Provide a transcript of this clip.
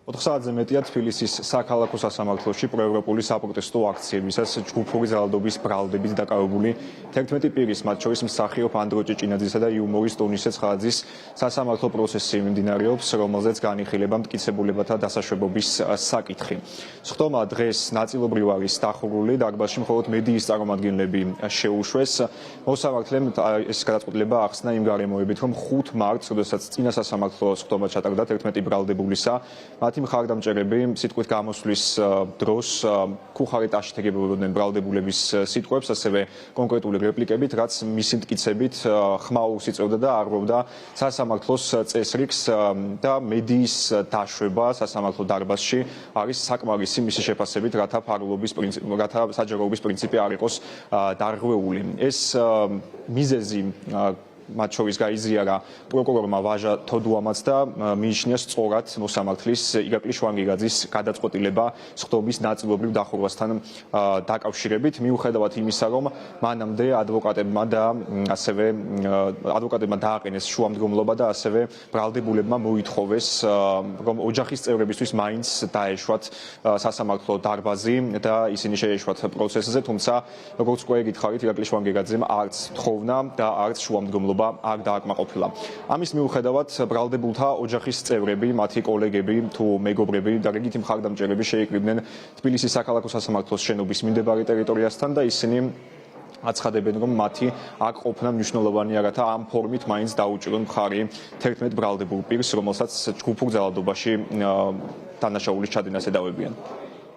4 საათზე მეტია თბილისის საქალაქო სასამართლოში პროევროპული საპროტესტო აქციებისას ჯგუფური ძალადობის ბრალდებით დაკავებული 11 პირის, მათ შორის მსახიობ ანდრო ჭიჭინაძისა და იუმორისტ ონისე ცხადაძის სასამართლო პროცესი მიმდინარეობს, რომელზეც განიხილება მტკიცებულებათა დასაშვებობის საკითხი. სხდომა დღეს ნაწილობრივ არის დახურული, დარბაზში მხოლოდ მედიის წარმომადგენლები შეუშვეს. მოსამართლემ ეს გადაწყვეტილება ახსნა იმ გარემოებით, რომ 5 მარტს, როდესაც წინა სასამართლო სხდომა ჩატარდა 11 ბრალდებულისა, მათი მხარდამჭერები სიტყვით გამოსვლის დროს ქუხარით აშთეგებდნენ ბრალდებულების სიტყვებს, ასევე კონკრეტული რეპლიკებით, რაც მისი მტკიცებით ხმაურს იწევდა და არღვევდა სასამართლოს წესრიგს და მედიის დაშვება სასამართლო დარბაზში არის საკმარისი მისი შეფასებით, რათა საჯაროობის პრინციპი არ იყოს დარღვეული. ეს მიზეზი მათ შორის გაიზიარა პროკურორმა ვაჟა თოდუამაც და მიიჩნია სწორად მოსამართლის ირაკლი შვანგიგაძის გადაწყვეტილება სხდომის ნაწილობრივ დახურვასთან დაკავშირებით, მიუხედავად იმისა, რომ მანამდე ადვოკატებმა დააყენეს შუამდგომლობა და ასევე ბრალდებულებმა მოითხოვეს, რომ ოჯახის წევრებისთვის მაინც დაეშვათ სასამართლო დარბაზი და ისინი შეეშვათ პროცესზე, თუმცა როგორც უკვე გითხარით, ირაკლი შვანგიგაძემ არც თხოვნა და არც შუამდგომლობა არ დააკმაყოფილა. ამის მიუხედავად ბრალდებულთა ოჯახის წევრები, მათი კოლეგები თუ მეგობრები და რიგითი მხარდამჭერები შეიკრიბნენ თბილისის საქალაქო სასამართლოს შენობის მიმდებარე ტერიტორიასთან და ისინი აცხადებენ, რომ მათი აქ ყოფნა მნიშვნელოვანია, რათა ამ ფორმით მაინც დაუჭირონ მხარი 11 ბრალდებულ პირს, რომელსაც ჯგუფურ ძალადობაში დანაშაულის ჩადენას ედავებიან.